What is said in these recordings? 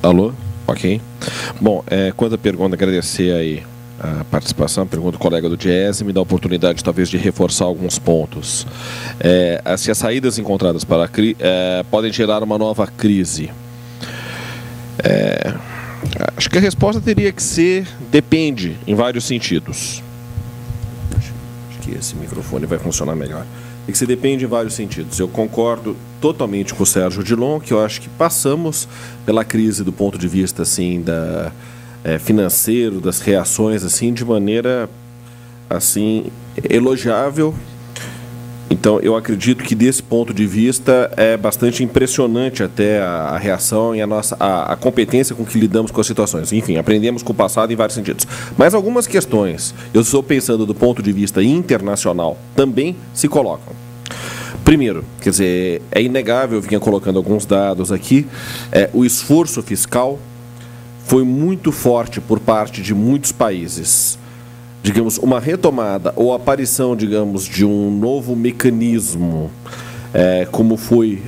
Alô? Ok. Bom, quanto à pergunta, agradecer aí a participação, pergunta do colega do Diese, me dá a oportunidade talvez de reforçar alguns pontos. Se as saídas encontradas para podem gerar uma nova crise. Acho que a resposta teria que ser depende, em vários sentidos. Acho que esse microfone vai funcionar melhor. E que se depende em vários sentidos. Eu concordo totalmente com o Sérgio Dilon, que eu acho que passamos pela crise do ponto de vista assim financeiro, das reações assim de maneira assim elogiável. Então eu acredito que desse ponto de vista é bastante impressionante até a reação e a competência com que lidamos com as situações. Enfim, aprendemos com o passado em vários sentidos. Mas algumas questões, eu estou pensando do ponto de vista internacional, também se colocam. Primeiro, quer dizer, é inegável, eu vinha colocando alguns dados aqui, o esforço fiscal foi muito forte por parte de muitos países. Digamos, uma retomada ou aparição, digamos, de um novo mecanismo, como foi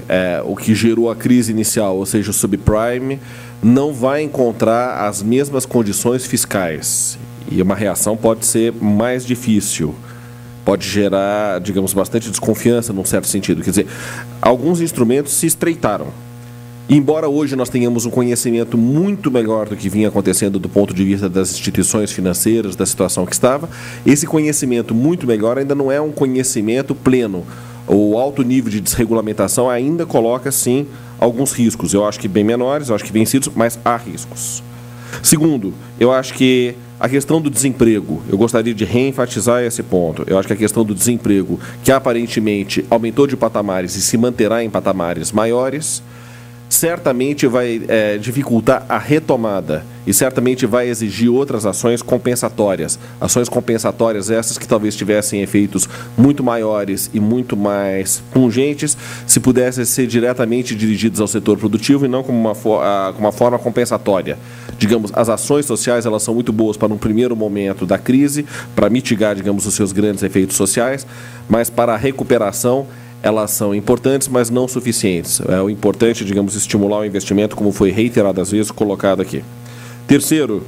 o que gerou a crise inicial, ou seja, o subprime, não vai encontrar as mesmas condições fiscais. E uma reação pode ser mais difícil, pode gerar, digamos, bastante desconfiança num certo sentido. Quer dizer, alguns instrumentos se estreitaram. Embora hoje nós tenhamos um conhecimento muito melhor do que vinha acontecendo do ponto de vista das instituições financeiras, da situação que estava, esse conhecimento muito melhor ainda não é um conhecimento pleno. O alto nível de desregulamentação ainda coloca, sim, alguns riscos. Eu acho que bem menores, eu acho que vencidos, mas há riscos. Segundo, eu acho que a questão do desemprego, eu gostaria de reenfatizar esse ponto. Eu acho que a questão do desemprego, que aparentemente aumentou de patamares e se manterá em patamares maiores, certamente vai dificultar a retomada e certamente vai exigir outras ações compensatórias. Ações compensatórias essas que talvez tivessem efeitos muito maiores e muito mais pungentes se pudessem ser diretamente dirigidos ao setor produtivo e não como uma forma compensatória. Digamos, as ações sociais elas são muito boas para um primeiro momento da crise, para mitigar, digamos, os seus grandes efeitos sociais, mas para a recuperação elas são importantes, mas não suficientes. É o importante, digamos, estimular o investimento, como foi reiteradas vezes colocado aqui. Terceiro,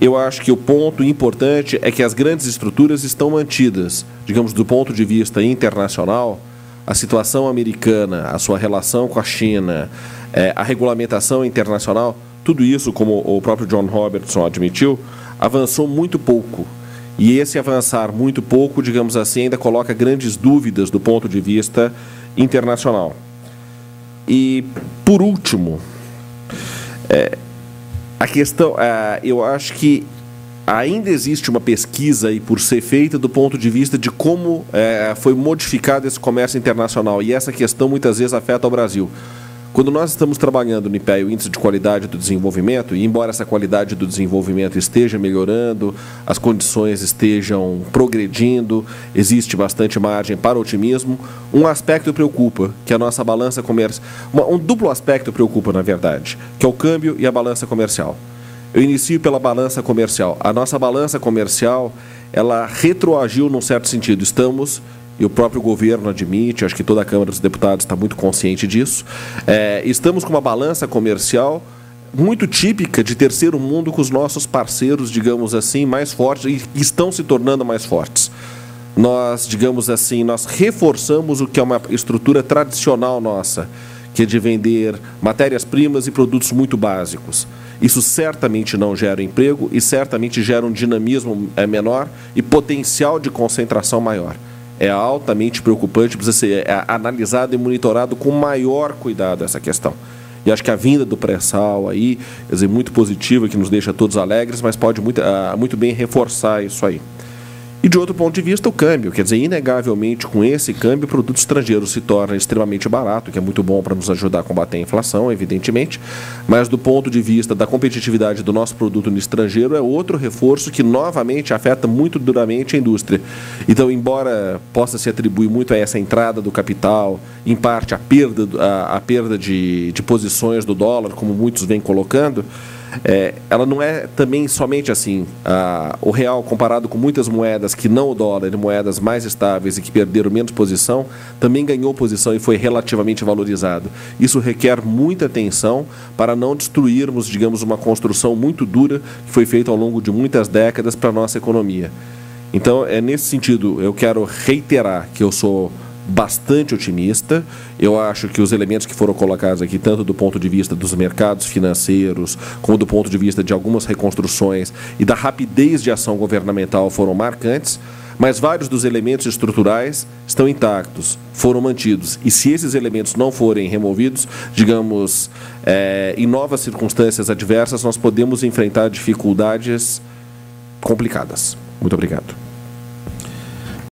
eu acho que o ponto importante é que as grandes estruturas estão mantidas. Digamos, do ponto de vista internacional, a situação americana, a sua relação com a China, a regulamentação internacional, tudo isso, como o próprio John Robertson admitiu, avançou muito pouco. E esse avançar muito pouco, digamos assim, ainda coloca grandes dúvidas do ponto de vista internacional. E, por último, a questão, eu acho que ainda existe uma pesquisa aí por ser feita do ponto de vista de como foi modificado esse comércio internacional. E essa questão muitas vezes afeta o Brasil. Quando nós estamos trabalhando no IPEA, o Índice de Qualidade do Desenvolvimento, e embora essa qualidade do desenvolvimento esteja melhorando, as condições estejam progredindo, existe bastante margem para otimismo, um aspecto preocupa, que é a nossa balança comercial. Um duplo aspecto preocupa, na verdade, que é o câmbio e a balança comercial. Eu inicio pela balança comercial. A nossa balança comercial, ela retroagiu num certo sentido. E o próprio governo admite, acho que toda a Câmara dos Deputados está muito consciente disso, estamos com uma balança comercial muito típica de terceiro mundo com os nossos parceiros, digamos assim, mais fortes e estão se tornando mais fortes. Nós, digamos assim, nós reforçamos o que é uma estrutura tradicional nossa, que é de vender matérias-primas e produtos muito básicos. Isso certamente não gera emprego e certamente gera um dinamismo menor e potencial de concentração maior. É altamente preocupante, precisa ser analisado e monitorado com maior cuidado essa questão. E acho que a vinda do pré-sal aí, quer dizer, muito positiva, que nos deixa todos alegres, mas pode muito bem reforçar isso aí. E de outro ponto de vista, o câmbio. Quer dizer, inegavelmente, com esse câmbio, o produto estrangeiro se torna extremamente barato, que é muito bom para nos ajudar a combater a inflação, evidentemente, mas do ponto de vista da competitividade do nosso produto no estrangeiro, é outro reforço que, novamente, afeta muito duramente a indústria. Então, embora possa se atribuir muito a essa entrada do capital, em parte a perda de posições do dólar, como muitos vêm colocando, ela não é também somente assim. O real, comparado com muitas moedas que não o dólar, moedas mais estáveis e que perderam menos posição, também ganhou posição e foi relativamente valorizado. Isso requer muita atenção para não destruirmos, digamos, uma construção muito dura que foi feita ao longo de muitas décadas para a nossa economia. Então, nesse sentido, eu quero reiterar que eu sou bastante otimista. Eu acho que os elementos que foram colocados aqui, tanto do ponto de vista dos mercados financeiros, como do ponto de vista de algumas reconstruções e da rapidez de ação governamental, foram marcantes, mas vários dos elementos estruturais estão intactos, foram mantidos. E se esses elementos não forem removidos, digamos, em novas circunstâncias adversas, nós podemos enfrentar dificuldades complicadas. Muito obrigado.